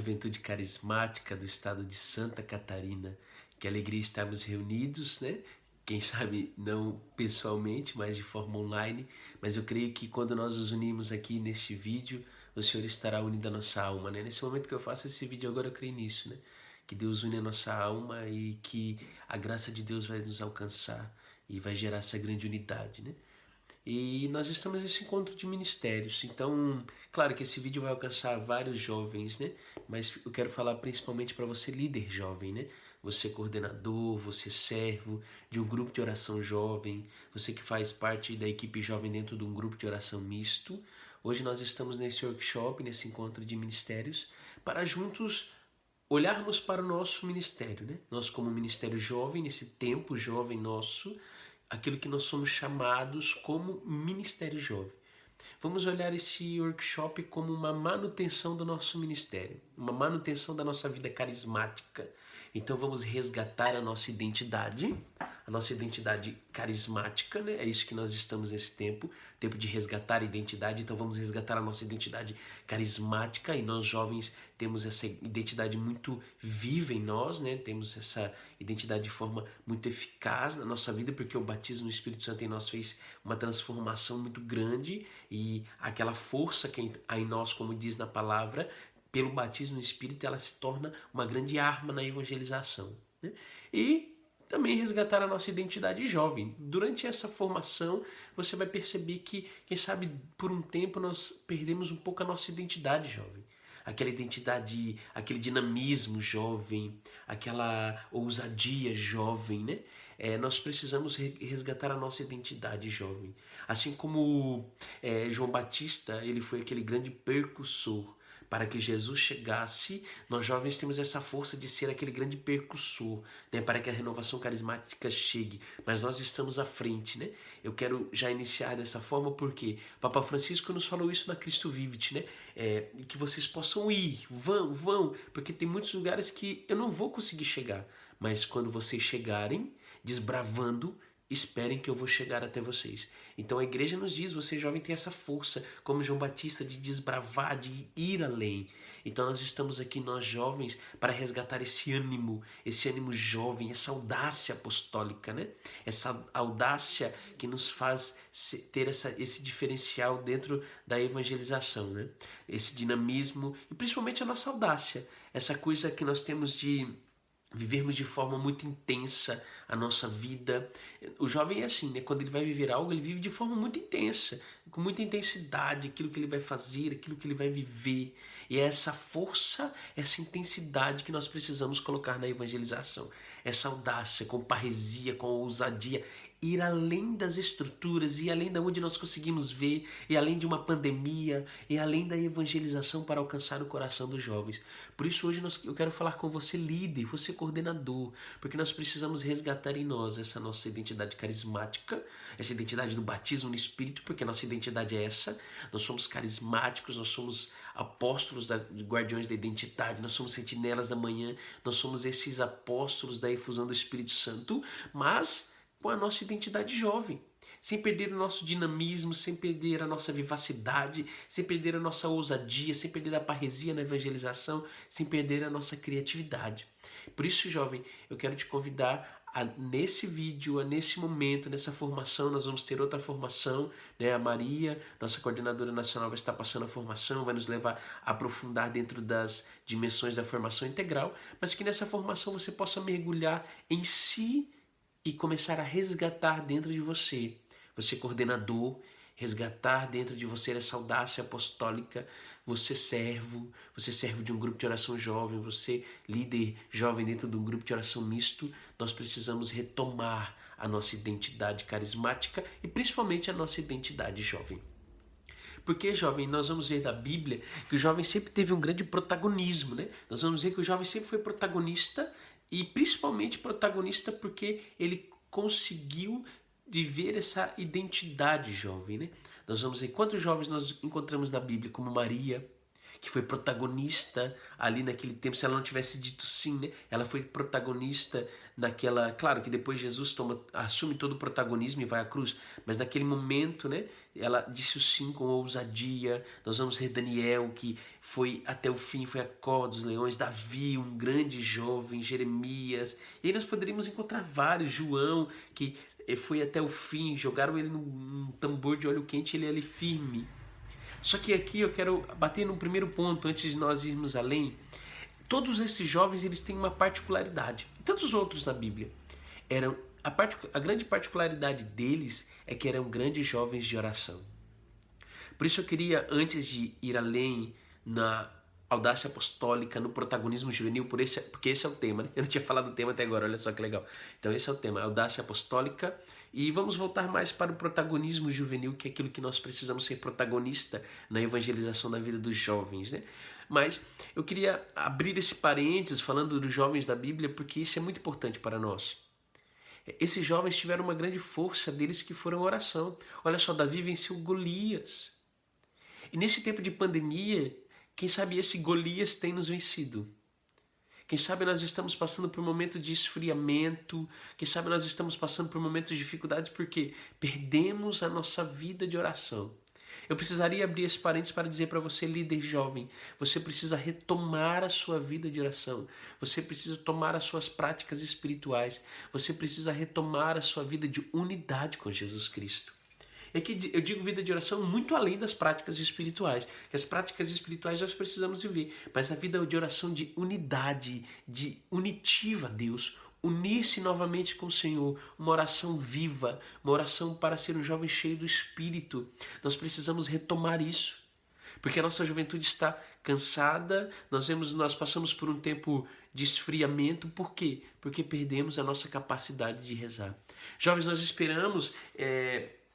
Juventude Carismática do estado de Santa Catarina. Que alegria estarmos reunidos, né? Quem sabe não pessoalmente, mas de forma online. Mas eu creio que quando nós nos unimos aqui neste vídeo, o Senhor estará unindo a nossa alma, né? Nesse momento que eu faço esse vídeo agora, eu creio nisso, né? Que Deus une a nossa alma e que a graça de Deus vai nos alcançar e vai gerar essa grande unidade, né? E nós estamos nesse encontro de ministérios. Então, claro que esse vídeo vai alcançar vários jovens, né? Mas eu quero falar principalmente para você, líder jovem, né? Você coordenador, você servo de um grupo de oração jovem, você que faz parte da equipe jovem dentro de um grupo de oração misto. Hoje nós estamos nesse workshop, nesse encontro de ministérios, para juntos olharmos para o nosso ministério, né? Nós como ministério jovem, nesse tempo jovem nosso, aquilo que nós somos chamados como ministério jovem. Vamos olhar esse workshop como uma manutenção do nosso ministério, uma manutenção da nossa vida carismática. Então vamos resgatar a nossa identidade carismática, né? É isso que nós estamos nesse tempo de resgatar a identidade. Então vamos resgatar a nossa identidade carismática, e nós jovens temos essa identidade muito viva em nós, né? Temos essa identidade de forma muito eficaz na nossa vida, porque o batismo no Espírito Santo em nós fez uma transformação muito grande, e aquela força que há em nós, como diz na palavra, pelo batismo no Espírito, ela se torna uma grande arma na evangelização, né? E também resgatar a nossa identidade jovem. Durante essa formação, você vai perceber que, quem sabe, por um tempo nós perdemos um pouco a nossa identidade jovem. Aquela identidade, aquele dinamismo jovem, aquela ousadia jovem, né? Nós precisamos resgatar a nossa identidade jovem. Assim como João Batista, ele foi aquele grande percussor. Para que Jesus chegasse, nós jovens temos essa força de ser aquele grande percussor, né, para que a renovação carismática chegue. Mas nós estamos à frente, né? Eu quero já iniciar dessa forma porque Papa Francisco nos falou isso na Cristo Vivit, né? Que vocês possam ir, vão, porque tem muitos lugares que eu não vou conseguir chegar. Mas quando vocês chegarem, desbravando, esperem que eu vou chegar até vocês. Então a igreja nos diz, você jovem tem essa força, como João Batista, de desbravar, de ir além. Então nós estamos aqui, nós jovens, para resgatar esse ânimo jovem, essa audácia apostólica, né? Essa audácia que nos faz ter esse diferencial dentro da evangelização, né? Esse dinamismo e principalmente a nossa audácia, essa coisa que nós temos de vivermos de forma muito intensa a nossa vida. O jovem é assim, né? Quando ele vai viver algo, ele vive de forma muito intensa, com muita intensidade, aquilo que ele vai fazer, aquilo que ele vai viver. E é essa força, essa intensidade que nós precisamos colocar na evangelização. Essa audácia, com parresia, com ousadia, ir além das estruturas, ir além de onde nós conseguimos ver, e além de uma pandemia, e além da evangelização para alcançar o coração dos jovens. Por isso hoje eu quero falar com você, líder, você coordenador, porque nós precisamos resgatar em nós essa nossa identidade carismática, essa identidade do batismo no Espírito, porque a nossa identidade é essa. Nós somos carismáticos, nós somos apóstolos, guardiões da identidade, nós somos sentinelas da manhã, nós somos esses apóstolos da efusão do Espírito Santo, mas com a nossa identidade jovem, sem perder o nosso dinamismo, sem perder a nossa vivacidade, sem perder a nossa ousadia, sem perder a parresia na evangelização, sem perder a nossa criatividade. Por isso, jovem, eu quero te convidar nesse vídeo, nesse momento, nessa formação. Nós vamos ter outra formação, né? A Maria, nossa coordenadora nacional, vai estar passando a formação, vai nos levar a aprofundar dentro das dimensões da formação integral, mas que nessa formação você possa mergulhar em si e começar a resgatar dentro de você coordenador, resgatar dentro de você essa audácia apostólica, você servo de um grupo de oração jovem, você líder jovem dentro de um grupo de oração misto. Nós precisamos retomar a nossa identidade carismática e principalmente a nossa identidade jovem. Porque, jovem, nós vamos ver da Bíblia que o jovem sempre teve um grande protagonismo, né? Nós vamos ver que o jovem sempre foi protagonista, e principalmente protagonista porque ele conseguiu viver essa identidade jovem, né? Nós vamos ver quantos jovens nós encontramos na Bíblia, como Maria, que foi protagonista ali naquele tempo, se ela não tivesse dito sim, né? Ela foi protagonista naquela... Claro que depois Jesus assume todo o protagonismo e vai à cruz, mas naquele momento, né? Ela disse o sim com ousadia. Nós vamos ver Daniel, que foi até o fim, foi a cova dos leões, Davi, um grande jovem, Jeremias, e aí nós poderíamos encontrar vários, João, que foi até o fim, jogaram ele num tambor de óleo quente, ele ali firme. Só que aqui eu quero bater no primeiro ponto, antes de nós irmos além. Todos esses jovens, eles têm uma particularidade, e tantos outros na Bíblia. A grande particularidade deles é que eram grandes jovens de oração. Por isso eu queria, antes de ir além na audácia apostólica, no protagonismo juvenil, porque esse é o tema, né? Eu não tinha falado do tema até agora, olha só que legal. Então esse é o tema, audácia apostólica, e vamos voltar mais para o protagonismo juvenil, que é aquilo que nós precisamos ser protagonista na evangelização da vida dos jovens, né? Mas eu queria abrir esse parênteses falando dos jovens da Bíblia, porque isso é muito importante para nós. Esses jovens tiveram uma grande força deles que foram a oração. Olha só, Davi venceu Golias. E nesse tempo de pandemia, quem sabe esse Golias tem nos vencido. Quem sabe nós estamos passando por um momento de esfriamento, quem sabe nós estamos passando por momentos de dificuldades porque perdemos a nossa vida de oração. Eu precisaria abrir esse parênteses para dizer para você, líder jovem, você precisa retomar a sua vida de oração, você precisa tomar as suas práticas espirituais, você precisa retomar a sua vida de unidade com Jesus Cristo. É que eu digo vida de oração muito além das práticas espirituais, que as práticas espirituais nós precisamos viver, mas a vida de oração de unidade, de unitiva a Deus, unir-se novamente com o Senhor, uma oração viva, uma oração para ser um jovem cheio do Espírito. Nós precisamos retomar isso, porque a nossa juventude está cansada, nós passamos por um tempo de esfriamento. Por quê? Porque perdemos a nossa capacidade de rezar. Jovens, nós esperamos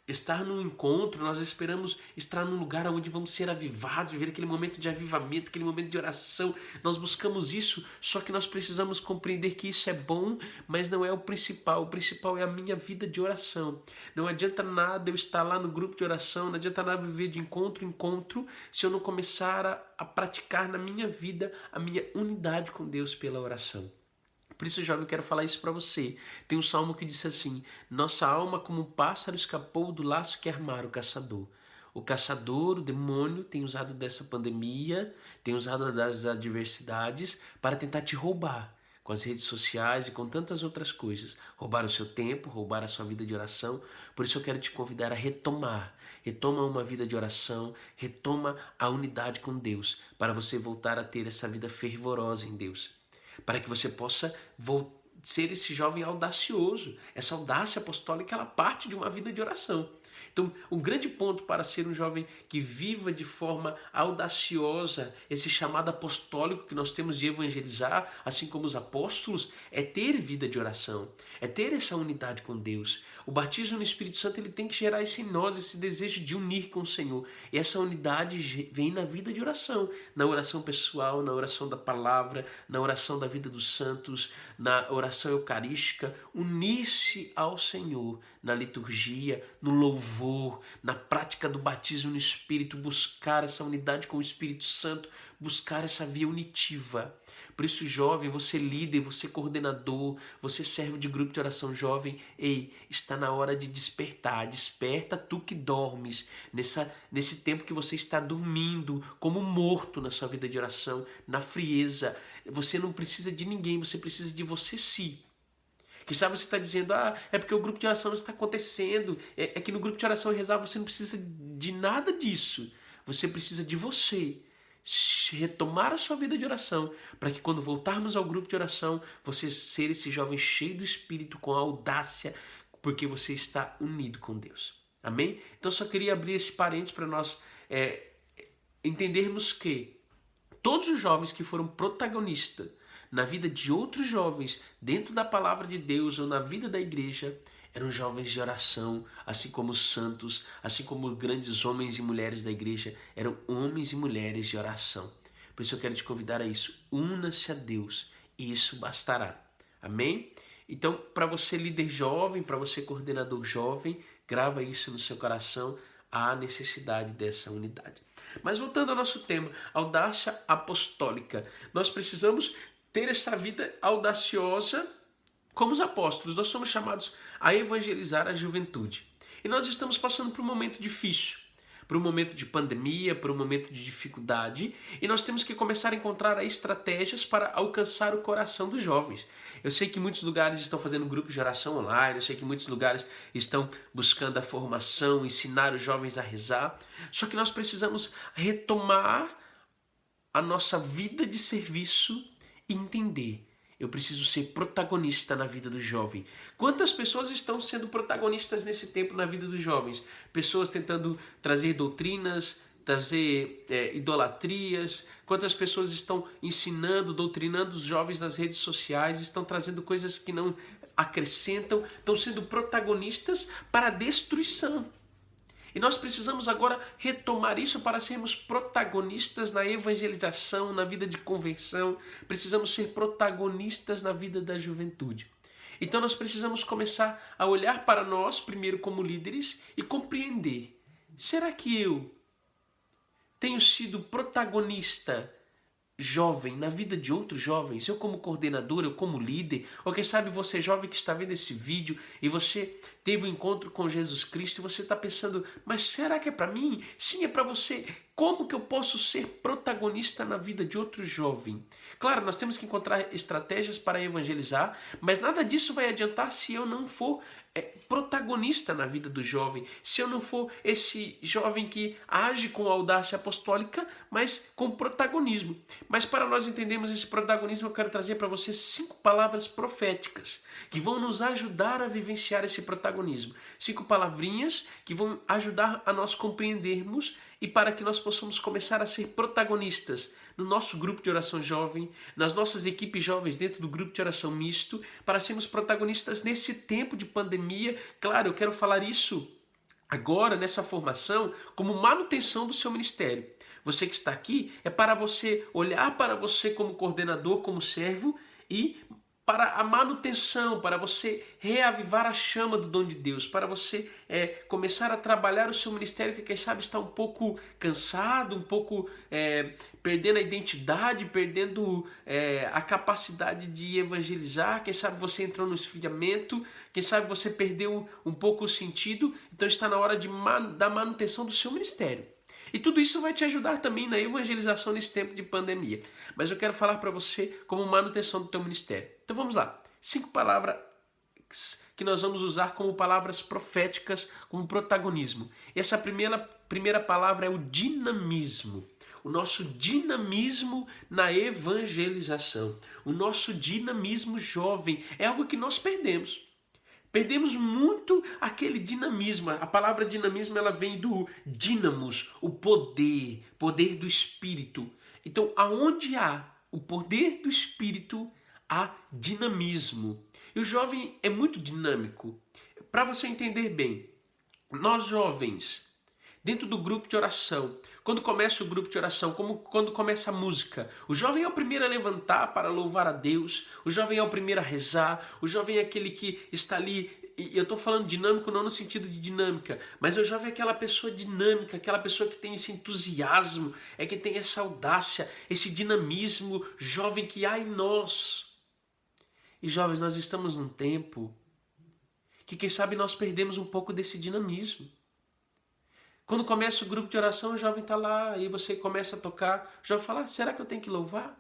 estar num encontro, nós esperamos estar num lugar onde vamos ser avivados, viver aquele momento de avivamento, aquele momento de oração. Nós buscamos isso, só que nós precisamos compreender que isso é bom, mas não é o principal. O principal é a minha vida de oração. Não adianta nada eu estar lá no grupo de oração, não adianta nada viver de encontro em encontro, se eu não começar a praticar na minha vida a minha unidade com Deus pela oração. Por isso, jovem, eu quero falar isso para você. Tem um salmo que diz assim: nossa alma como um pássaro escapou do laço que armara o caçador. O caçador, o demônio, tem usado dessa pandemia, tem usado das adversidades para tentar te roubar com as redes sociais e com tantas outras coisas. Roubar o seu tempo, roubar a sua vida de oração. Por isso eu quero te convidar a retomar. Retoma uma vida de oração, retoma a unidade com Deus, para você voltar a ter essa vida fervorosa em Deus. Para que você possa ser esse jovem audacioso. Essa audácia apostólica, ela parte de uma vida de oração. Então, um grande ponto para ser um jovem que viva de forma audaciosa esse chamado apostólico que nós temos de evangelizar, assim como os apóstolos, é ter vida de oração, é ter essa unidade com Deus. O batismo no Espírito Santo, ele tem que gerar isso em nós, esse desejo de unir com o Senhor. E essa unidade vem na vida de oração, na oração pessoal, na oração da palavra, na oração da vida dos santos, na oração eucarística, unir-se ao Senhor na liturgia, no louvor, na prática do batismo no Espírito, buscar essa unidade com o Espírito Santo, buscar essa via unitiva. Por isso, jovem, você líder, você coordenador, você servo de grupo de oração jovem, ei, está na hora de despertar. Desperta tu que dormes, nesse tempo que você está dormindo, como morto na sua vida de oração, na frieza. Você não precisa de ninguém, você precisa de você sim. Quem sabe você está dizendo, é porque o grupo de oração não está acontecendo, é que no grupo de oração rezar você não precisa de nada disso. Você precisa de você. Retomar a sua vida de oração, para que quando voltarmos ao grupo de oração, você ser esse jovem cheio do Espírito, com audácia, porque você está unido com Deus. Amém? Então eu só queria abrir esse parênteses para nós entendermos que todos os jovens que foram protagonistas na vida de outros jovens, dentro da palavra de Deus ou na vida da igreja, eram jovens de oração, assim como os santos, assim como grandes homens e mulheres da igreja, eram homens e mulheres de oração. Por isso eu quero te convidar a isso. Una-se a Deus e isso bastará. Amém? Então, para você líder jovem, para você coordenador jovem, grava isso no seu coração. há necessidade dessa unidade. Mas voltando ao nosso tema, audácia apostólica. Nós precisamos ter essa vida audaciosa como os apóstolos. Nós somos chamados a evangelizar a juventude. E nós estamos passando por um momento difícil, por um momento de pandemia, por um momento de dificuldade, e nós temos que começar a encontrar estratégias para alcançar o coração dos jovens. Eu sei que muitos lugares estão fazendo grupos de oração online, eu sei que muitos lugares estão buscando a formação, ensinar os jovens a rezar, só que nós precisamos retomar a nossa vida de serviço e entender: eu preciso ser protagonista na vida do jovem. Quantas pessoas estão sendo protagonistas nesse tempo na vida dos jovens? Pessoas tentando trazer doutrinas, trazer idolatrias. Quantas pessoas estão ensinando, doutrinando os jovens nas redes sociais, estão trazendo coisas que não acrescentam, estão sendo protagonistas para a destruição. E nós precisamos agora retomar isso para sermos protagonistas na evangelização, na vida de conversão. Precisamos ser protagonistas na vida da juventude. Então nós precisamos começar a olhar para nós, primeiro como líderes, e compreender: será que eu tenho sido protagonista jovem na vida de outros jovens? Eu como coordenador, eu como líder, ou quem sabe você jovem que está vendo esse vídeo e você teve um encontro com Jesus Cristo e você está pensando: mas será que é para mim? Sim, é para você. Como que eu posso ser protagonista na vida de outro jovem? Claro, nós temos que encontrar estratégias para evangelizar, mas nada disso vai adiantar se eu não for protagonista na vida do jovem, se eu não for esse jovem que age com audácia apostólica, mas com protagonismo. Mas para nós entendermos esse protagonismo, eu quero trazer para você 5 palavras proféticas que vão nos ajudar a vivenciar esse protagonismo. 5 palavrinhas que vão ajudar a nós compreendermos e para que nós possamos começar a ser protagonistas no nosso grupo de oração jovem, nas nossas equipes jovens dentro do grupo de oração misto, para sermos protagonistas nesse tempo de pandemia. Claro, eu quero falar isso agora, nessa formação, como manutenção do seu ministério. Você que está aqui, é para você olhar para você como coordenador, como servo, e para a manutenção, para você reavivar a chama do dom de Deus, para você começar a trabalhar o seu ministério que quem sabe está um pouco cansado, um pouco perdendo a identidade, perdendo a capacidade de evangelizar. Quem sabe você entrou no esfriamento, quem sabe você perdeu um pouco o sentido. Então está na hora da manutenção do seu ministério. E tudo isso vai te ajudar também na evangelização nesse tempo de pandemia. Mas eu quero falar para você como manutenção do teu ministério. Então vamos lá. 5 palavras que nós vamos usar como palavras proféticas, como protagonismo. E essa primeira palavra é o dinamismo. O nosso dinamismo na evangelização. O nosso dinamismo jovem é algo que nós perdemos. Perdemos muito aquele dinamismo. A palavra dinamismo ela vem do dínamos, o poder, poder do Espírito. Então, aonde há o poder do Espírito, há dinamismo. E o jovem é muito dinâmico. Para você entender bem, nós jovens, dentro do grupo de oração, quando começa o grupo de oração, como quando começa a música, o jovem é o primeiro a levantar para louvar a Deus, o jovem é o primeiro a rezar, o jovem é aquele que está ali, e eu estou falando dinâmico não no sentido de dinâmica, mas o jovem é aquela pessoa dinâmica, aquela pessoa que tem esse entusiasmo, que tem essa audácia, esse dinamismo jovem que há em nós. E jovens, nós estamos num tempo que quem sabe nós perdemos um pouco desse dinamismo. Quando começa o grupo de oração, o jovem está lá, aí você começa a tocar, o jovem fala: será que eu tenho que louvar?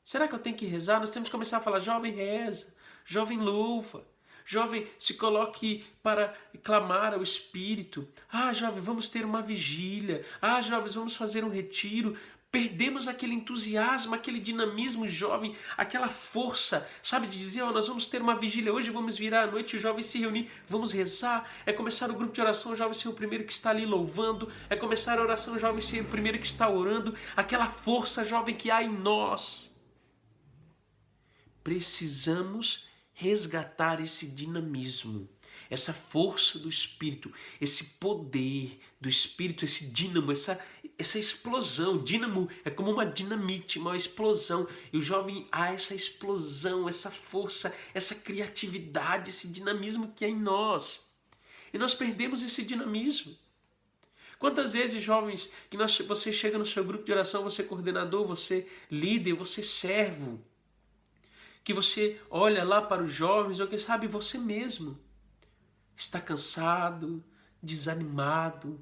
Será que eu tenho que rezar? Nós temos que começar a falar: jovem reza, jovem louva, jovem se coloque para clamar ao Espírito. Ah, jovem, vamos ter uma vigília. Ah, jovens, vamos fazer um retiro. Perdemos aquele entusiasmo, aquele dinamismo jovem, aquela força, sabe, de dizer: nós vamos ter uma vigília hoje, vamos virar à noite, o jovem se reunir, vamos rezar. É começar o grupo de oração, o jovem ser o primeiro que está ali louvando. É começar a oração, o jovem ser o primeiro que está orando. Aquela força jovem que há em nós. Precisamos resgatar esse dinamismo, essa força do Espírito, esse poder do Espírito, esse dínamo, essa explosão. Dínamo é como uma dinamite, uma explosão. E o jovem há essa explosão, essa força, essa criatividade, esse dinamismo que é em nós. E nós perdemos esse dinamismo. Quantas vezes, jovens, que você chega no seu grupo de oração, você é coordenador, você é líder, você é servo, que você olha lá para os jovens, ou quem sabe você mesmo está cansado, desanimado,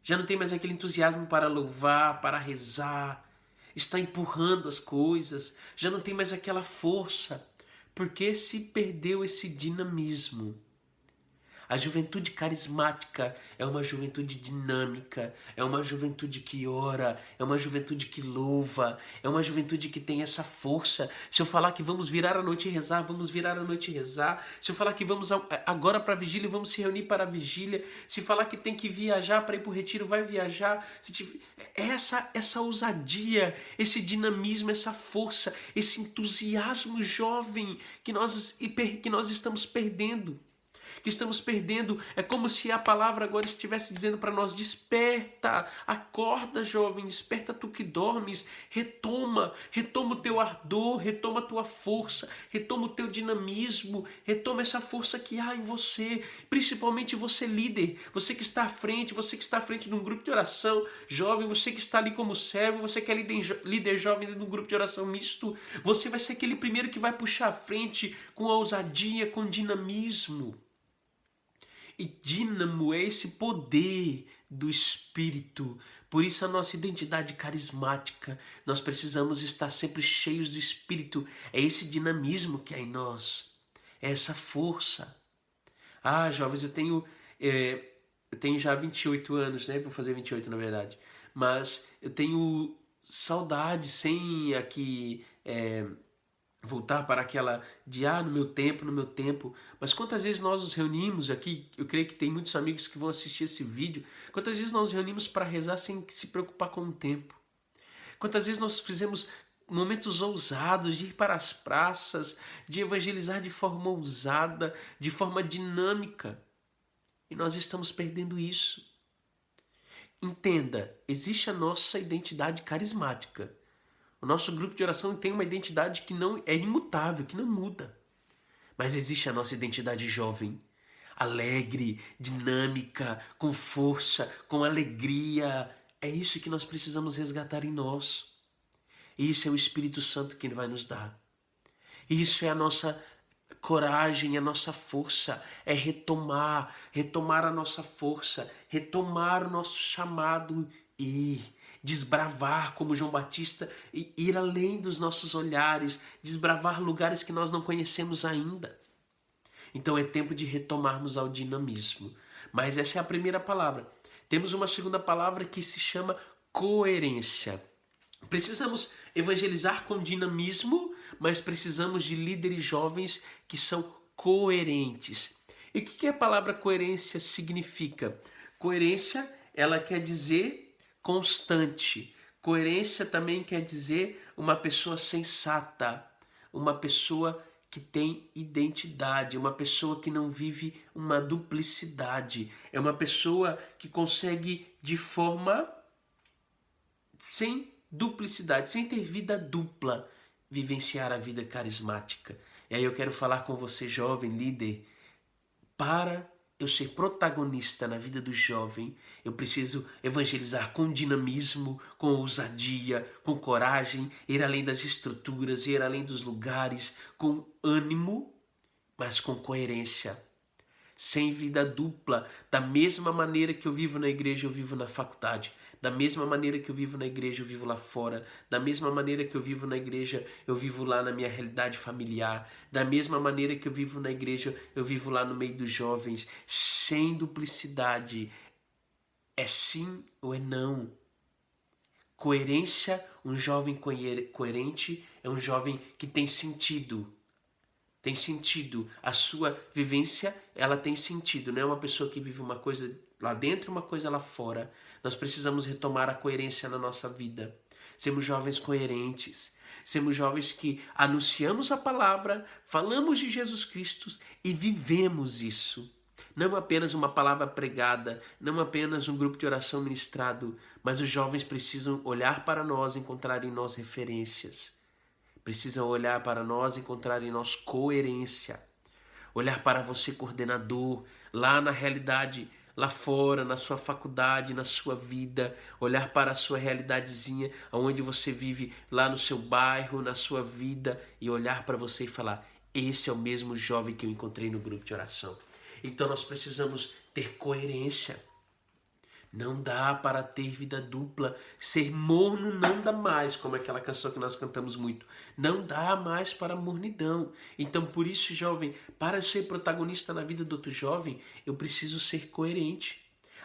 já não tem mais aquele entusiasmo para louvar, para rezar, está empurrando as coisas, já não tem mais aquela força, porque se perdeu esse dinamismo. A juventude carismática é uma juventude dinâmica, é uma juventude que ora, é uma juventude que louva, é uma juventude que tem essa força. Se eu falar que vamos virar a noite e rezar, vamos virar a noite e rezar. Se eu falar que vamos agora para a vigília, vamos se reunir para a vigília. Se falar que tem que viajar para ir para o retiro, vai viajar. Essa ousadia, esse dinamismo, essa força, esse entusiasmo jovem que nós estamos perdendo. É como se a palavra agora estivesse dizendo para nós: desperta, acorda, jovem, desperta tu que dormes, retoma o teu ardor, retoma a tua força, retoma o teu dinamismo, retoma essa força que há em você, principalmente você líder, você que está à frente, de um grupo de oração, jovem, você que está ali como servo, você que é líder jovem de um grupo de oração misto, você vai ser aquele primeiro que vai puxar à frente com ousadia, com dinamismo. E dínamo é esse poder do Espírito. Por isso a nossa identidade carismática, nós precisamos estar sempre cheios do Espírito. É esse dinamismo que há em nós. É essa força. Jovens, eu tenho já 28 anos, né? Vou fazer 28 na verdade. Mas eu tenho saudade sem aqui... voltar para aquela de no meu tempo, mas quantas vezes nós nos reunimos aqui, eu creio que tem muitos amigos que vão assistir esse vídeo, quantas vezes nós nos reunimos para rezar sem se preocupar com o tempo, quantas vezes nós fizemos momentos ousados de ir para as praças, de evangelizar de forma ousada, de forma dinâmica, e nós estamos perdendo isso. Entenda, existe a nossa identidade carismática. O nosso grupo de oração tem uma identidade que não é imutável, que não muda. Mas existe a nossa identidade jovem, alegre, dinâmica, com força, com alegria. É isso que nós precisamos resgatar em nós. Isso é o Espírito Santo que Ele vai nos dar. Isso é a nossa coragem, a nossa força. É retomar a nossa força, retomar o nosso chamado e desbravar como João Batista, e ir além dos nossos olhares, desbravar lugares que nós não conhecemos ainda. Então é tempo de retomarmos ao dinamismo. Mas essa é a primeira palavra. Temos uma segunda palavra que se chama coerência. Precisamos evangelizar com dinamismo, mas precisamos de líderes jovens que são coerentes. E o que a palavra coerência significa? Coerência, ela quer dizer constante. Coerência também quer dizer uma pessoa sensata, uma pessoa que tem identidade, uma pessoa que não vive uma duplicidade, é uma pessoa que consegue de forma sem duplicidade, sem ter vida dupla, vivenciar a vida carismática. E aí eu quero falar com você, jovem líder, para eu ser protagonista na vida do jovem, eu preciso evangelizar com dinamismo, com ousadia, com coragem, ir além das estruturas, ir além dos lugares, com ânimo, mas com coerência. Sem vida dupla, da mesma maneira que eu vivo na igreja, eu vivo na faculdade. Da mesma maneira que eu vivo na igreja, eu vivo lá fora. Da mesma maneira que eu vivo na igreja, eu vivo lá na minha realidade familiar. Da mesma maneira que eu vivo na igreja, eu vivo lá no meio dos jovens. Sem duplicidade. É sim ou é não. Coerência, um jovem coerente é um jovem que tem sentido. Tem sentido. A sua vivência, ela tem sentido. Não é uma pessoa que vive uma coisa lá dentro, uma coisa lá fora. Nós precisamos retomar a coerência na nossa vida. Sermos jovens coerentes. Sermos jovens que anunciamos a palavra, falamos de Jesus Cristo e vivemos isso. Não apenas uma palavra pregada, não apenas um grupo de oração ministrado, mas os jovens precisam olhar para nós, encontrar em nós referências. Precisam olhar para nós, encontrar em nós coerência. Olhar para você, coordenador, lá na realidade, lá fora, na sua faculdade, na sua vida, olhar para a sua realidadezinha, onde você vive, lá no seu bairro, na sua vida, e olhar para você e falar: esse é o mesmo jovem que eu encontrei no grupo de oração. Então nós precisamos ter coerência. Não dá para ter vida dupla. Ser morno não dá mais, como aquela canção que nós cantamos muito. Não dá mais para a mornidão. Então, por isso, jovem, para eu ser protagonista na vida do outro jovem, eu preciso ser coerente.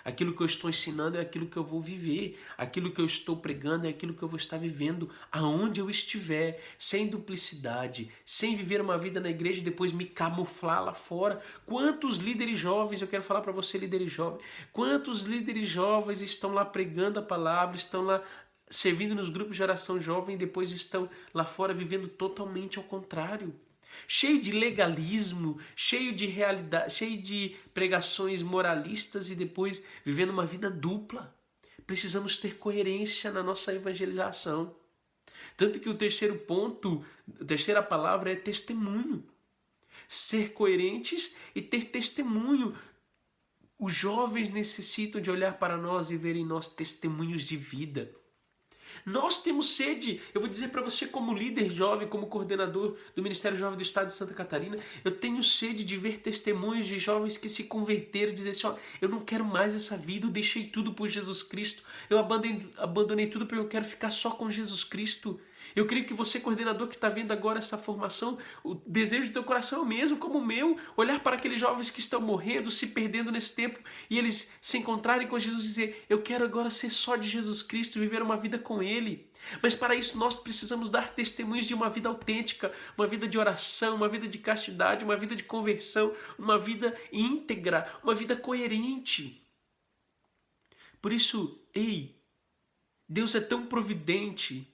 Aquilo que eu estou ensinando é aquilo que eu vou viver. Aquilo que eu estou pregando é aquilo que eu vou estar vivendo aonde eu estiver, sem duplicidade, sem viver uma vida na igreja e depois me camuflar lá fora. Quantos líderes jovens, eu quero falar para você, líderes jovens, quantos líderes jovens estão lá pregando a palavra, estão lá servindo nos grupos de oração jovem e depois estão lá fora vivendo totalmente ao contrário. Cheio de legalismo, cheio de realidade, cheio de pregações moralistas e depois vivendo uma vida dupla. Precisamos ter coerência na nossa evangelização. Tanto que o terceiro ponto, a terceira palavra é testemunho. Ser coerentes e ter testemunho. Os jovens necessitam de olhar para nós e ver em nós testemunhos de vida. Nós temos sede, eu vou dizer para você como líder jovem, como coordenador do Ministério Jovem do Estado de Santa Catarina, eu tenho sede de ver testemunhos de jovens que se converteram, dizer assim, ó, eu não quero mais essa vida, eu deixei tudo por Jesus Cristo, eu abandonei tudo porque eu quero ficar só com Jesus Cristo. Eu creio que você, coordenador que está vendo agora essa formação, o desejo do teu coração é o mesmo como o meu, olhar para aqueles jovens que estão morrendo, se perdendo nesse tempo, e eles se encontrarem com Jesus e dizer, eu quero agora ser só de Jesus Cristo, viver uma vida com Ele. Mas para isso nós precisamos dar testemunhos de uma vida autêntica, uma vida de oração, uma vida de castidade, uma vida de conversão, uma vida íntegra, uma vida coerente. Por isso, ei, Deus é tão providente.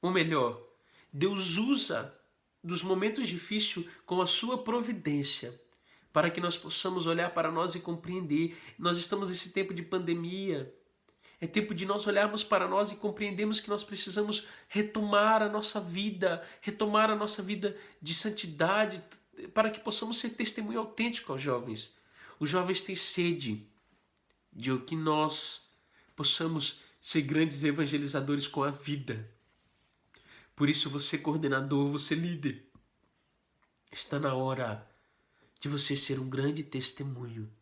Ou melhor, Deus usa dos momentos difíceis com a sua providência para que nós possamos olhar para nós e compreender. Nós estamos nesse tempo de pandemia. É tempo de nós olharmos para nós e compreendermos que nós precisamos retomar a nossa vida de santidade, para que possamos ser testemunho autêntico aos jovens. Os jovens têm sede de que nós possamos ser grandes evangelizadores com a vida. Por isso, você coordenador, você líder, está na hora de você ser um grande testemunho.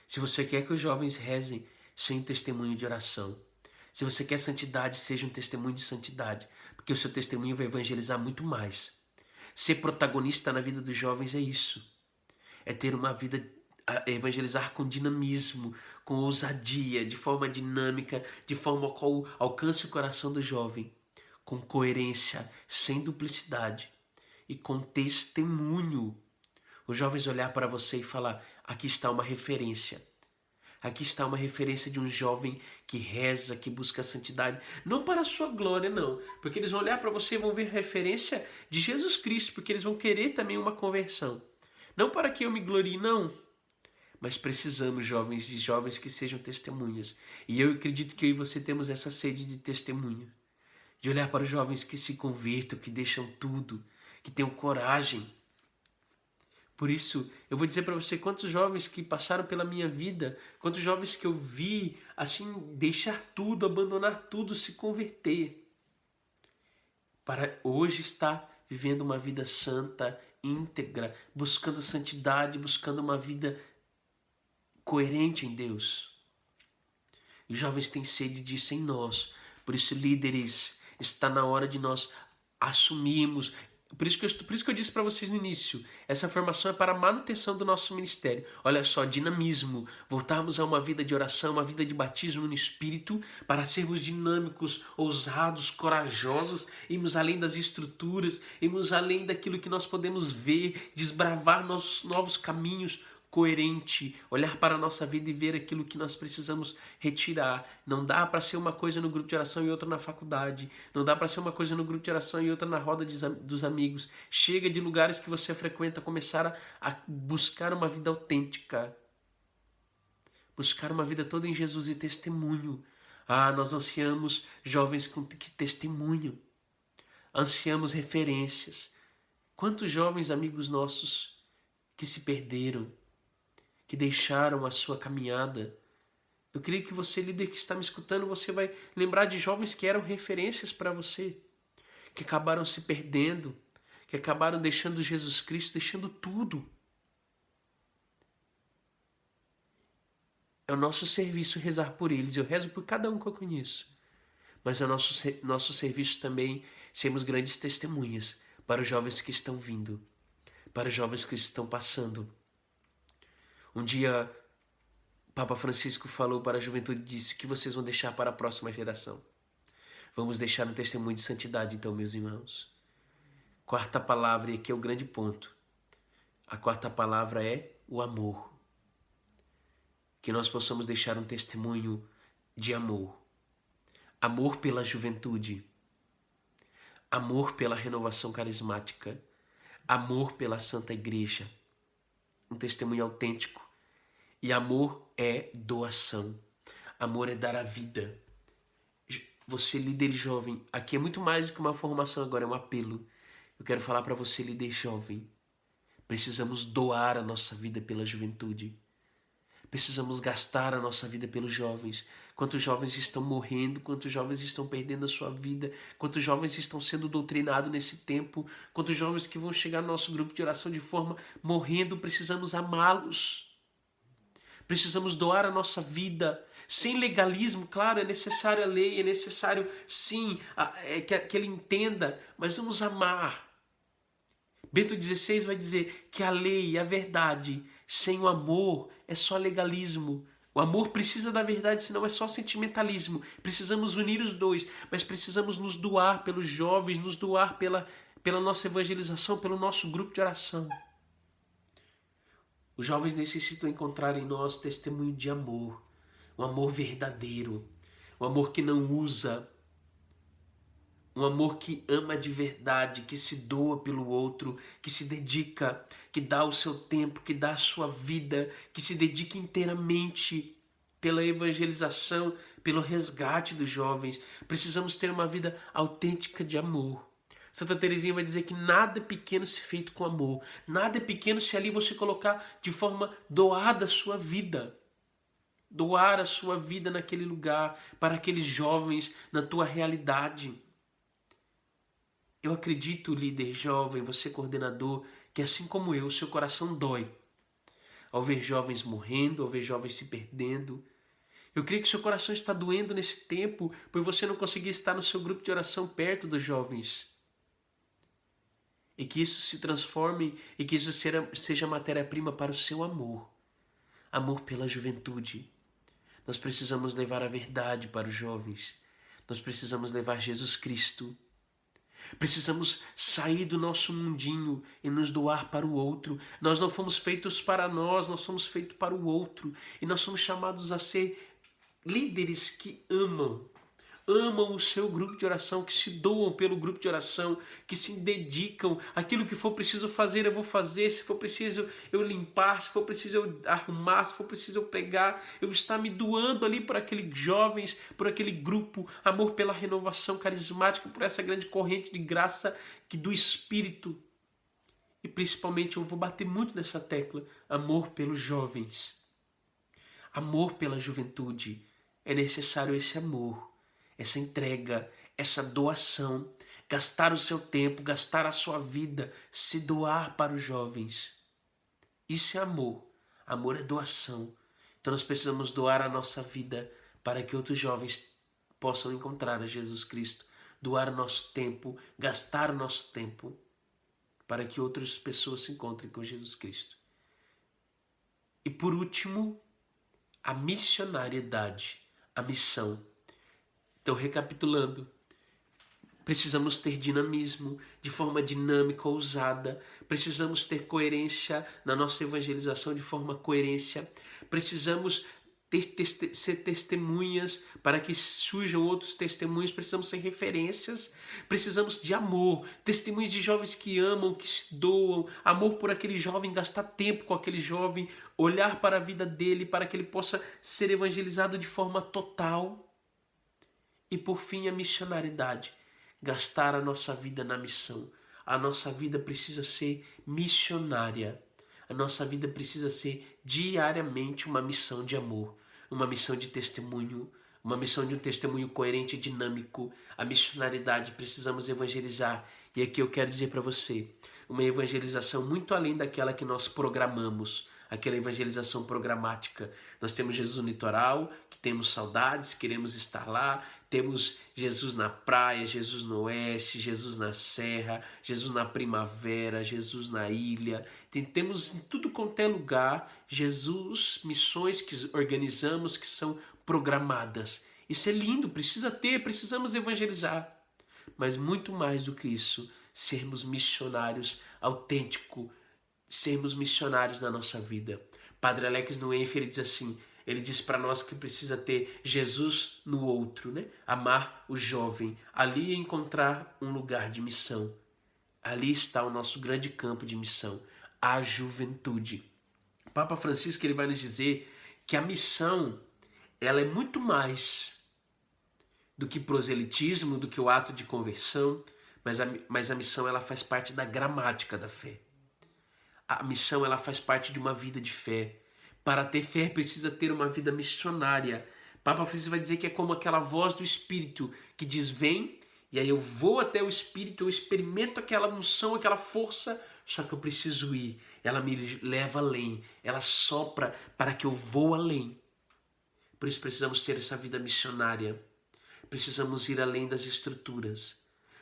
Se você quer que os jovens rezem, seja um testemunho de oração. Se você quer santidade, seja um testemunho de santidade, porque o seu testemunho vai evangelizar muito mais. Ser protagonista na vida dos jovens é isso. É ter uma vida, evangelizar com dinamismo, com ousadia, de forma dinâmica, de forma qual alcance o coração do jovem. Com coerência, sem duplicidade e com testemunho. Os jovens olhar para você e falar, aqui está uma referência. Aqui está uma referência de um jovem que reza, que busca a santidade. Não para a sua glória, não. Porque eles vão olhar para você e vão ver referência de Jesus Cristo, porque eles vão querer também uma conversão. Não para que eu me glorie, não. Mas precisamos, jovens, de jovens que sejam testemunhas. E eu acredito que eu e você temos essa sede de testemunho. De olhar para os jovens que se convertam, que deixam tudo, que tenham coragem. Por isso, eu vou dizer para você quantos jovens que passaram pela minha vida, quantos jovens que eu vi, assim, deixar tudo, abandonar tudo, se converter. Para hoje estar vivendo uma vida santa, íntegra, buscando santidade, buscando uma vida coerente em Deus. E os jovens têm sede disso em nós. Por isso, líderes, está na hora de nós assumirmos. Por isso que eu disse para vocês no início, essa formação é para a manutenção do nosso ministério. Olha só, dinamismo, voltarmos a uma vida de oração, uma vida de batismo no Espírito, para sermos dinâmicos, ousados, corajosos, irmos além das estruturas, irmos além daquilo que nós podemos ver, desbravar nossos novos caminhos, coerente, olhar para a nossa vida e ver aquilo que nós precisamos retirar. Não dá para ser uma coisa no grupo de oração e outra na faculdade. Não dá para ser uma coisa no grupo de oração e outra na roda dos amigos. Chega de lugares que você frequenta, começar a buscar uma vida autêntica. Buscar uma vida toda em Jesus e testemunho. Nós ansiamos jovens que testemunham. Ansiamos referências. Quantos jovens amigos nossos que se perderam, que deixaram a sua caminhada. Eu creio que você, líder que está me escutando, você vai lembrar de jovens que eram referências para você, que acabaram se perdendo, que acabaram deixando Jesus Cristo, deixando tudo. É o nosso serviço rezar por eles. Eu rezo por cada um que eu conheço. Mas é o nosso serviço também sermos grandes testemunhas para os jovens que estão vindo, para os jovens que estão passando. Um dia, Papa Francisco falou para a juventude e disse: o que vocês vão deixar para a próxima geração? Vamos deixar um testemunho de santidade, então, meus irmãos. Quarta palavra, e aqui é o grande ponto. A quarta palavra é o amor. Que nós possamos deixar um testemunho de amor. Amor pela juventude. Amor pela renovação carismática. Amor pela Santa Igreja. Um testemunho autêntico. E amor é doação. Amor é dar a vida. Você, líder jovem, aqui é muito mais do que uma formação agora, é um apelo. Eu quero falar para você, líder jovem. Precisamos doar a nossa vida pela juventude. Precisamos gastar a nossa vida pelos jovens. Quantos jovens estão morrendo, quantos jovens estão perdendo a sua vida, quantos jovens estão sendo doutrinados nesse tempo, quantos jovens que vão chegar no nosso grupo de oração de forma morrendo, precisamos amá-los. Precisamos doar a nossa vida, sem legalismo, claro, é necessário a lei, é necessário sim que ele entenda, mas vamos amar. Bento XVI vai dizer que a lei e a verdade sem o amor é só legalismo. O amor precisa da verdade, senão é só sentimentalismo. Precisamos unir os dois, mas precisamos nos doar pelos jovens, nos doar pela nossa evangelização, pelo nosso grupo de oração. Os jovens necessitam encontrar em nós testemunho de amor, um amor verdadeiro, um amor que não usa, um amor que ama de verdade, que se doa pelo outro, que se dedica, que dá o seu tempo, que dá a sua vida, que se dedica inteiramente pela evangelização, pelo resgate dos jovens. Precisamos ter uma vida autêntica de amor. Santa Teresinha vai dizer que nada é pequeno se feito com amor. Nada é pequeno se ali você colocar de forma doada a sua vida. Doar a sua vida naquele lugar, para aqueles jovens, na tua realidade. Eu acredito, líder jovem, você coordenador, que assim como eu, seu coração dói ao ver jovens morrendo, ao ver jovens se perdendo. Eu creio que seu coração está doendo nesse tempo por você não conseguir estar no seu grupo de oração perto dos jovens. E que isso se transforme e que isso seja matéria-prima para o seu amor. Amor pela juventude. Nós precisamos levar a verdade para os jovens. Nós precisamos levar Jesus Cristo. Precisamos sair do nosso mundinho e nos doar para o outro. Nós não fomos feitos para nós somos feitos para o outro. E nós somos chamados a ser líderes que amam o seu grupo de oração, que se doam pelo grupo de oração, que se dedicam. Aquilo que for preciso fazer, eu vou fazer. Se for preciso eu limpar, se for preciso eu arrumar, se for preciso eu pregar, eu vou estar me doando ali por aqueles jovens, por aquele grupo. Amor pela renovação carismática, por essa grande corrente de graça que do Espírito. E principalmente eu vou bater muito nessa tecla, amor pelos jovens. Amor pela juventude. É necessário esse amor, essa entrega, essa doação, gastar o seu tempo, gastar a sua vida, se doar para os jovens. Isso é amor. Amor é doação. Então nós precisamos doar a nossa vida para que outros jovens possam encontrar a Jesus Cristo. Doar o nosso tempo, gastar o nosso tempo para que outras pessoas se encontrem com Jesus Cristo. E por último, a missionariedade, a missão. Então, recapitulando, precisamos ter dinamismo, de forma dinâmica, ousada. Precisamos ter coerência na nossa evangelização, de forma coerência. Precisamos ser testemunhas para que surjam outros testemunhos. Precisamos ser referências. Precisamos de amor, testemunhos de jovens que amam, que se doam. Amor por aquele jovem, gastar tempo com aquele jovem, olhar para a vida dele para que ele possa ser evangelizado de forma total. E por fim, a missionariedade. Gastar a nossa vida na missão. A nossa vida precisa ser missionária. A nossa vida precisa ser diariamente uma missão de amor, uma missão de testemunho, uma missão de um testemunho coerente e dinâmico. A missionariedade, precisamos evangelizar. E aqui eu quero dizer para você, uma evangelização muito além daquela que nós programamos, aquela evangelização programática. Nós temos Jesus no litoral, que temos saudades, queremos estar lá. Temos Jesus na praia, Jesus no oeste, Jesus na serra, Jesus na primavera, Jesus na ilha. Temos em tudo quanto é lugar Jesus, missões que organizamos, que são programadas. Isso é lindo, precisamos evangelizar. Mas muito mais do que isso, sermos missionários autênticos, sermos missionários na nossa vida. Padre Alex Nuenfer, ele diz assim, ele diz para nós que precisa ter Jesus no outro, né? Amar o jovem, ali encontrar um lugar de missão. Ali está o nosso grande campo de missão, a juventude. O Papa Francisco, ele vai nos dizer que a missão, ela é muito mais do que proselitismo, do que o ato de conversão, mas a missão, ela faz parte da gramática da fé. A missão, ela faz parte de uma vida de fé. Para ter fé, precisa ter uma vida missionária. Papa Francisco vai dizer que é como aquela voz do Espírito que diz, vem, e aí eu vou até o Espírito, eu experimento aquela unção, aquela força, só que eu preciso ir. Ela me leva além, ela sopra para que eu vou além. Por isso precisamos ter essa vida missionária. Precisamos ir além das estruturas.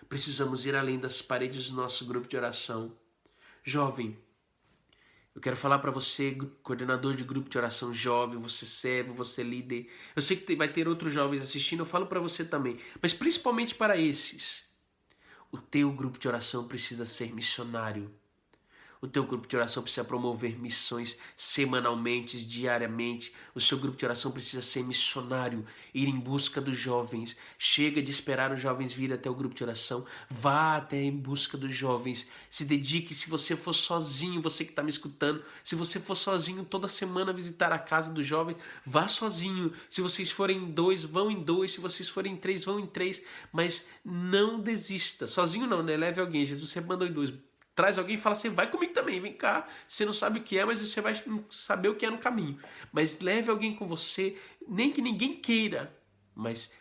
Precisamos ir além das paredes do nosso grupo de oração. Jovem, eu quero falar para você, coordenador de grupo de oração jovem, você servo, você líder. Eu sei que vai ter outros jovens assistindo, eu falo para você também. Mas principalmente para esses. O teu grupo de oração precisa ser missionário. O teu grupo de oração precisa promover missões semanalmente, diariamente. O seu grupo de oração precisa ser missionário, ir em busca dos jovens. Chega de esperar os jovens vir até o grupo de oração. Vá até em busca dos jovens. Se dedique. Se você for sozinho, você que está me escutando, se você for sozinho toda semana visitar a casa do jovem, vá sozinho. Se vocês forem dois, vão em dois. Se vocês forem três, vão em três. Mas não desista. Sozinho não, né? Leve alguém. Jesus, você mandou em dois. Traz alguém e fala assim, vai comigo também, vem cá. Você não sabe o que é, mas você vai saber o que é no caminho. Mas leve alguém com você, nem que ninguém queira, mas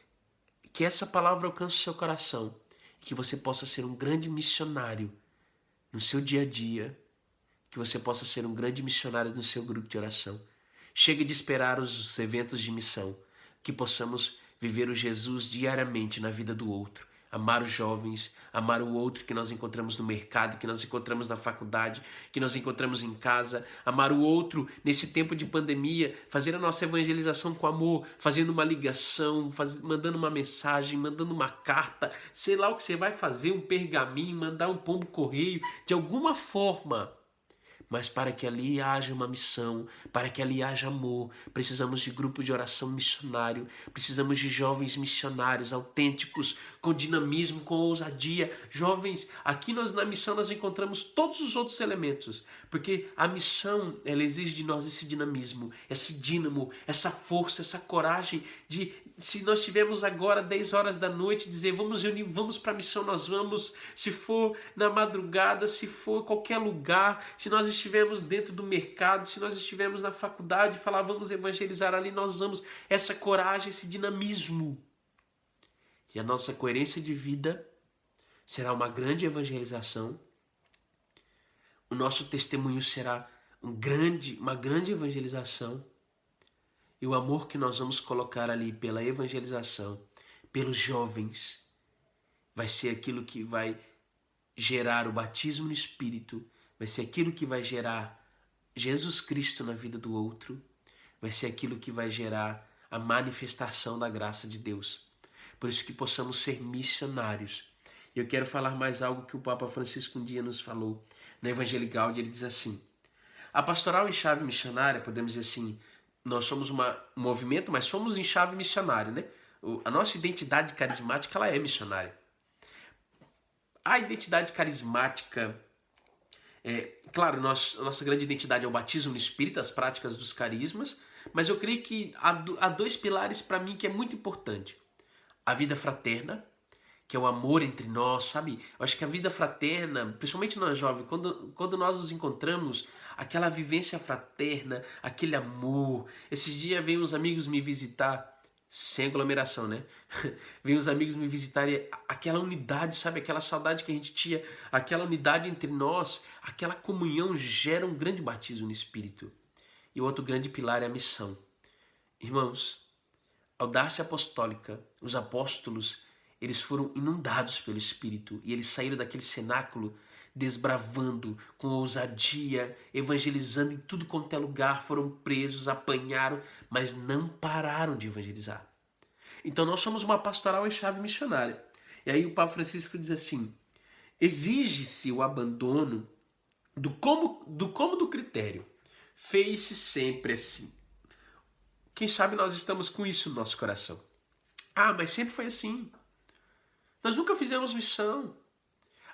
que essa palavra alcance o seu coração. Que você possa ser um grande missionário no seu dia a dia. Que você possa ser um grande missionário no seu grupo de oração. Chega de esperar os eventos de missão. Que possamos viver o Jesus diariamente na vida do outro. Amar os jovens, amar o outro que nós encontramos no mercado, que nós encontramos na faculdade, que nós encontramos em casa. Amar o outro nesse tempo de pandemia, fazer a nossa evangelização com amor, fazendo uma ligação, mandando uma mensagem, mandando uma carta, sei lá o que você vai fazer, um pergaminho, mandar um pombo correio, de alguma forma. Mas para que ali haja uma missão, para que ali haja amor, precisamos de grupo de oração missionário, precisamos de jovens missionários autênticos, com dinamismo, com ousadia. Jovens, aqui na missão nós encontramos todos os outros elementos, porque a missão, ela exige de nós esse dinamismo, esse dínamo, essa força, essa coragem de, se nós tivermos agora 10 horas da noite, dizer vamos reunir, vamos para a missão, nós vamos, se for na madrugada, se for em qualquer lugar, se nós estivermos dentro do mercado, se nós estivermos na faculdade, falar vamos evangelizar ali, nós vamos, essa coragem, esse dinamismo. E a nossa coerência de vida será uma grande evangelização, o nosso testemunho será uma grande evangelização, e o amor que nós vamos colocar ali pela evangelização, pelos jovens, vai ser aquilo que vai gerar o batismo no Espírito, vai ser aquilo que vai gerar Jesus Cristo na vida do outro, vai ser aquilo que vai gerar a manifestação da graça de Deus. Por isso que possamos ser missionários. E eu quero falar mais algo que o Papa Francisco um dia nos falou. No Evangelii Gaudium ele diz assim, a pastoral em chave missionária, podemos dizer assim, nós somos um movimento, mas somos em chave missionária, né? A nossa identidade carismática, ela é missionária. A identidade carismática, claro, nossa grande identidade é o batismo no Espírito, as práticas dos carismas, mas eu creio que há dois pilares para mim que é muito importante. A vida fraterna, que é o amor entre nós, sabe? Eu acho que a vida fraterna, principalmente nós jovens, quando nós nos encontramos, aquela vivência fraterna, aquele amor. Esses dias veio uns amigos me visitar, sem aglomeração, né? Veio uns amigos me visitar e aquela unidade, sabe? Aquela saudade que a gente tinha, aquela unidade entre nós, aquela comunhão gera um grande batismo no Espírito. E o outro grande pilar é a missão. Irmãos, audácia apostólica, os apóstolos, eles foram inundados pelo Espírito e eles saíram daquele cenáculo desbravando, com ousadia, evangelizando em tudo quanto é lugar, foram presos, apanharam, mas não pararam de evangelizar. Então nós somos uma pastoral em chave missionária. E aí o Papa Francisco diz assim, exige-se o abandono do como do critério. Fez-se sempre assim. Quem sabe nós estamos com isso no nosso coração. Ah, mas sempre foi assim. Nós nunca fizemos missão.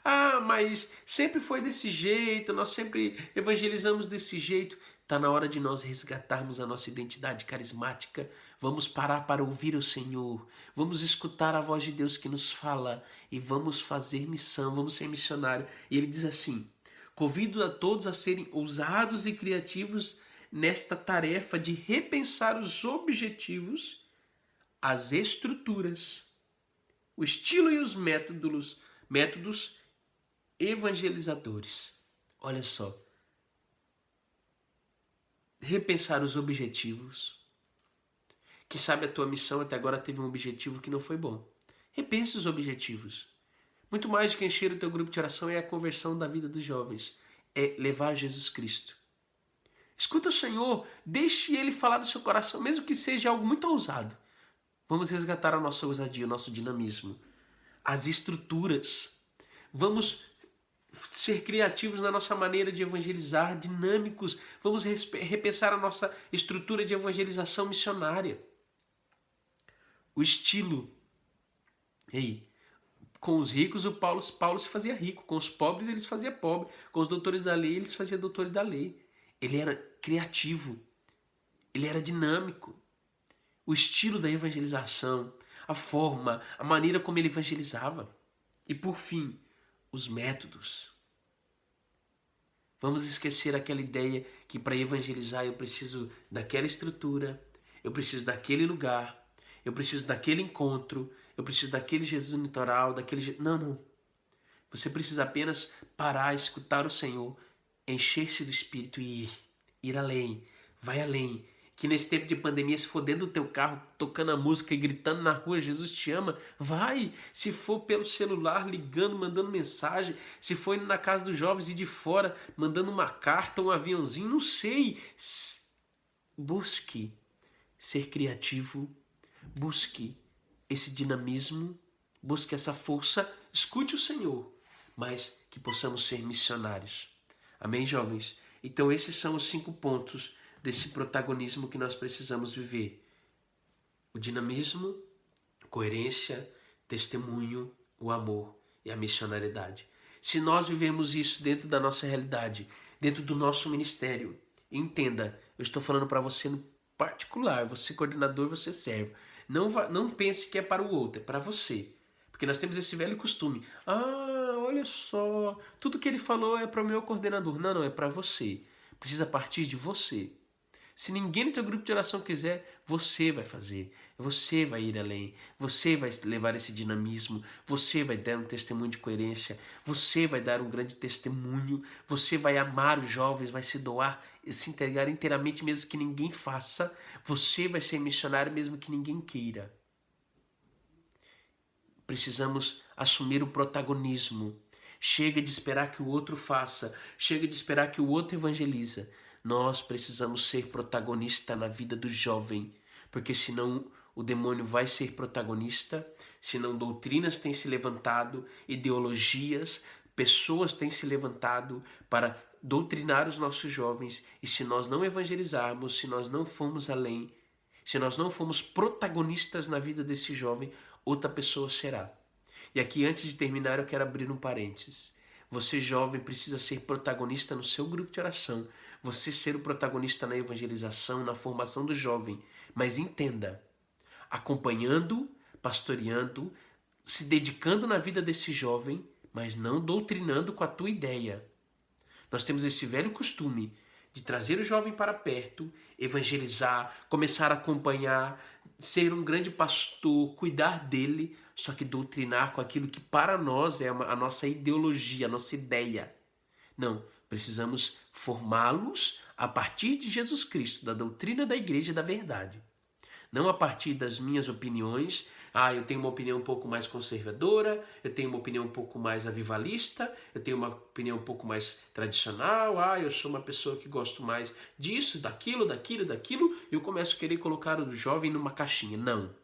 Ah, mas sempre foi desse jeito, nós sempre evangelizamos desse jeito. Está na hora de nós resgatarmos a nossa identidade carismática. Vamos parar para ouvir o Senhor. Vamos escutar a voz de Deus que nos fala. E vamos fazer missão, vamos ser missionário. E ele diz assim, convido a todos a serem ousados e criativos nesta tarefa de repensar os objetivos, as estruturas, o estilo e os métodos evangelizadores. Olha só. Repensar os objetivos. Que sabe a tua missão até agora teve um objetivo que não foi bom. Repense os objetivos. Muito mais do que encher o teu grupo de oração é a conversão da vida dos jovens. É levar Jesus Cristo. Escuta o Senhor, deixe Ele falar no seu coração, mesmo que seja algo muito ousado. Vamos resgatar a nossa ousadia, o nosso dinamismo. As estruturas. Vamos ser criativos na nossa maneira de evangelizar, dinâmicos. Vamos repensar a nossa estrutura de evangelização missionária. O estilo. Ei, com os ricos o Paulo se fazia rico, com os pobres ele se fazia pobre, com os doutores da lei ele se fazia doutores da lei. Ele era criativo, ele era dinâmico. O estilo da evangelização, a forma, a maneira como ele evangelizava. E por fim, os métodos. Vamos esquecer aquela ideia que para evangelizar eu preciso daquela estrutura, eu preciso daquele lugar, eu preciso daquele encontro, eu preciso daquele Jesus no litoral, daquele... Não. Você precisa apenas parar, escutar o Senhor, encher-se do Espírito e ir além, vai além. Que nesse tempo de pandemia, se for dentro do teu carro, tocando a música e gritando na rua, Jesus te ama, vai. Se for pelo celular, ligando, mandando mensagem, se for indo na casa dos jovens e de fora, mandando uma carta, um aviãozinho, não sei. Busque ser criativo, busque esse dinamismo, busque essa força, escute o Senhor, mas que possamos ser missionários. Amém, jovens? Então esses são os 5 pontos desse protagonismo que nós precisamos viver. O dinamismo, coerência, testemunho, o amor e a missionariedade. Se nós vivemos isso dentro da nossa realidade, dentro do nosso ministério, entenda, eu estou falando para você no particular, você coordenador, você servo. Não pense que é para o outro, é para você. Porque nós temos esse velho costume. Ah, olha só, tudo que ele falou é para o meu coordenador. Não, é para você. Precisa partir de você. Se ninguém no teu grupo de oração quiser, você vai fazer. Você vai ir além. Você vai levar esse dinamismo. Você vai dar um testemunho de coerência. Você vai dar um grande testemunho. Você vai amar os jovens, vai se doar e se entregar inteiramente mesmo que ninguém faça. Você vai ser missionário mesmo que ninguém queira. Precisamos assumir o protagonismo. Chega de esperar que o outro faça. Chega de esperar que o outro evangeliza. Nós precisamos ser protagonista na vida do jovem, porque senão o demônio vai ser protagonista, senão doutrinas têm se levantado, ideologias, pessoas têm se levantado para doutrinar os nossos jovens, e se nós não evangelizarmos, se nós não formos além, se nós não formos protagonistas na vida desse jovem, outra pessoa será. E aqui, antes de terminar, eu quero abrir um parênteses. Você, jovem, precisa ser protagonista no seu grupo de oração. Você ser o protagonista na evangelização, na formação do jovem. Mas entenda, acompanhando, pastoreando, se dedicando na vida desse jovem, mas não doutrinando com a tua ideia. Nós temos esse velho costume de trazer o jovem para perto, evangelizar, começar a acompanhar, ser um grande pastor, cuidar dele, só que doutrinar com aquilo que para nós é a nossa ideologia, a nossa ideia. Não, precisamos formá-los a partir de Jesus Cristo, da doutrina da igreja e da verdade. Não a partir das minhas opiniões. Eu tenho uma opinião um pouco mais conservadora, eu tenho uma opinião um pouco mais avivalista, eu tenho uma opinião um pouco mais tradicional, eu sou uma pessoa que gosto mais disso, daquilo, e eu começo a querer colocar o jovem numa caixinha. Não.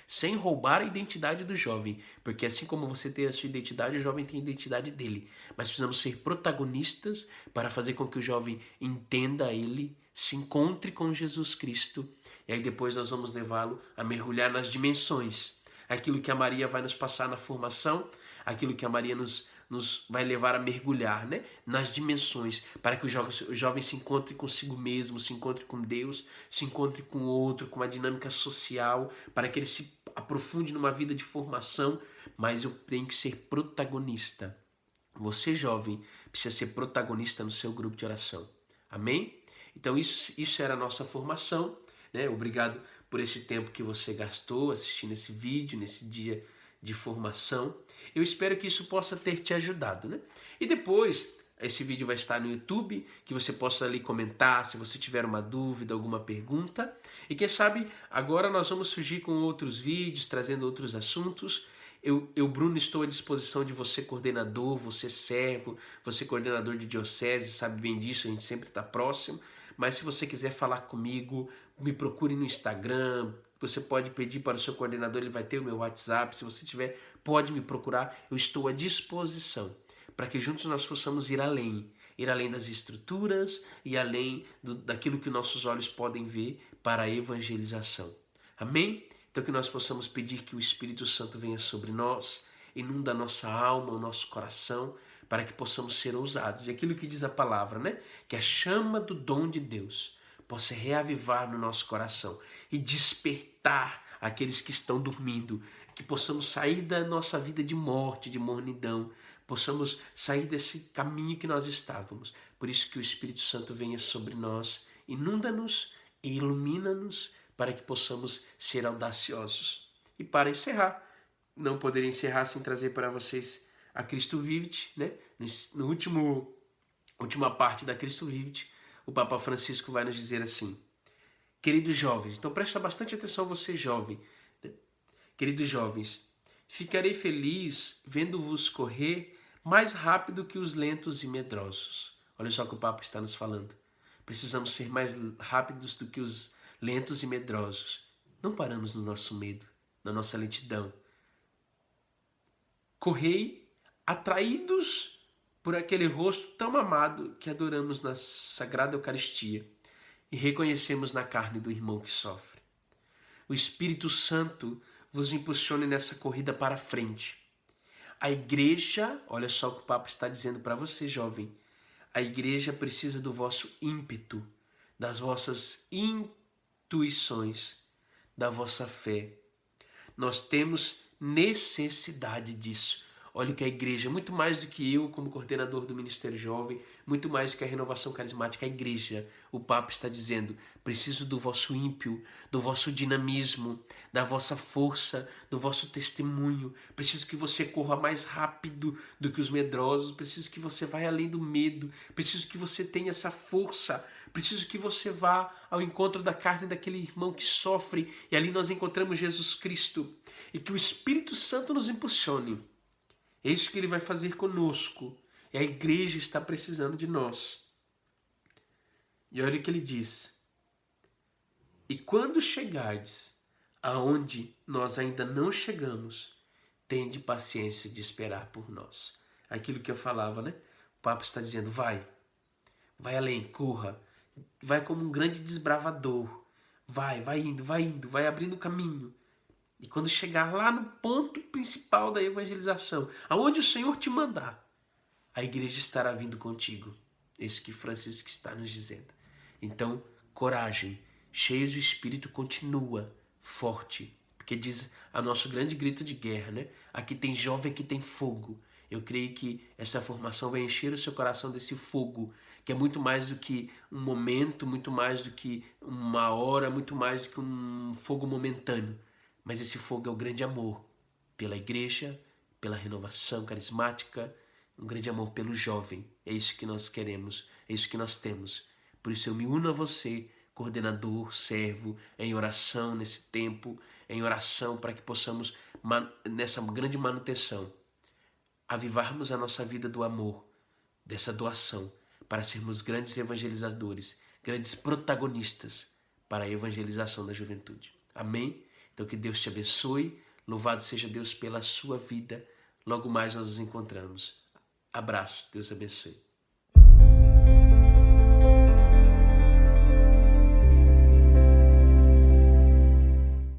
Sem roubar a identidade do jovem, porque assim como você tem a sua identidade, o jovem tem a identidade dele. Mas precisamos ser protagonistas para fazer com que o jovem entenda ele, se encontre com Jesus Cristo, e aí depois nós vamos levá-lo a mergulhar nas dimensões. Aquilo que a Maria vai nos passar na formação, aquilo que a Maria nos vai levar a mergulhar, né, nas dimensões, para que o jovem se encontre consigo mesmo, se encontre com Deus, se encontre com o outro, com uma dinâmica social, para que ele se aprofunde numa vida de formação. Mas eu tenho que ser protagonista. Você, jovem, precisa ser protagonista no seu grupo de oração. Amém? Então isso era a nossa formação, né? Obrigado por esse tempo que você gastou assistindo esse vídeo, nesse dia de formação. Eu espero que isso possa ter te ajudado, né? E depois, esse vídeo vai estar no YouTube, que você possa ali comentar se você tiver uma dúvida, alguma pergunta. E quem sabe, agora nós vamos surgir com outros vídeos, trazendo outros assuntos. Eu, Bruno, estou à disposição de você, coordenador, você servo, você coordenador de diocese, sabe bem disso, a gente sempre está próximo. Mas se você quiser falar comigo, me procure no Instagram, você pode pedir para o seu coordenador, ele vai ter o meu WhatsApp, se você tiver, pode me procurar, eu estou à disposição, para que juntos nós possamos ir além das estruturas e além daquilo que nossos olhos podem ver para a evangelização. Amém? Então que nós possamos pedir que o Espírito Santo venha sobre nós, inunda a nossa alma, o nosso coração, para que possamos ser ousados. E aquilo que diz a palavra, né? Que a chama do dom de Deus possa reavivar no nosso coração e despertar aqueles que estão dormindo, que possamos sair da nossa vida de morte, de mornidão, possamos sair desse caminho que nós estávamos. Por isso que o Espírito Santo venha sobre nós, inunda-nos e ilumina-nos, para que possamos ser audaciosos. E para encerrar, não poderia encerrar sem trazer para vocês a Cristo Vivit, né? No última parte da Cristo Vivit, o Papa Francisco vai nos dizer assim: queridos jovens, então presta bastante atenção você jovem, né? Queridos jovens, ficarei feliz vendo-vos correr mais rápido que os lentos e medrosos. Olha só o que o Papa está nos falando. Precisamos ser mais rápidos do que os lentos e medrosos. Não paramos no nosso medo, na nossa lentidão. Correi atraídos por aquele rosto tão amado que adoramos na Sagrada Eucaristia e reconhecemos na carne do irmão que sofre. O Espírito Santo vos impulsione nessa corrida para a frente. A igreja, olha só o que o Papa está dizendo para você, jovem, a igreja precisa do vosso ímpeto, das vossas intuições, da vossa fé. Nós temos necessidade disso. Olha que a igreja, muito mais do que eu como coordenador do Ministério Jovem, muito mais do que a renovação carismática, a igreja, o Papa está dizendo, preciso do vosso ímpeto, do vosso dinamismo, da vossa força, do vosso testemunho, preciso que você corra mais rápido do que os medrosos, preciso que você vá além do medo, preciso que você tenha essa força, preciso que você vá ao encontro da carne daquele irmão que sofre, e ali nós encontramos Jesus Cristo, e que o Espírito Santo nos impulsione. É isso que ele vai fazer conosco. E a igreja está precisando de nós. E olha o que ele diz. E quando chegardes aonde nós ainda não chegamos, tende paciência de esperar por nós. Aquilo que eu falava, né? O Papa está dizendo, vai além, corra. Vai como um grande desbravador. Vai indo, vai abrindo caminho. E quando chegar lá no ponto principal da evangelização, aonde o Senhor te mandar, a igreja estará vindo contigo. É isso que Francisco está nos dizendo. Então, coragem, cheios do Espírito, continua forte, porque porque diz a nosso grande grito de guerra, né? Aqui tem jovem, aqui tem fogo. Eu creio que essa formação vai encher o seu coração desse fogo, que é muito mais do que um momento, muito mais do que uma hora, muito mais do que um fogo momentâneo. Mas esse fogo é o grande amor pela igreja, pela renovação carismática, um grande amor pelo jovem. É isso que nós queremos, é isso que nós temos. Por isso eu me uno a você, coordenador, servo, em oração nesse tempo, em oração para que possamos, nessa grande manutenção, avivarmos a nossa vida do amor, dessa doação, para sermos grandes evangelizadores, grandes protagonistas para a evangelização da juventude. Amém? Então que Deus te abençoe, louvado seja Deus pela sua vida. Logo mais nós nos encontramos. Abraço, Deus abençoe.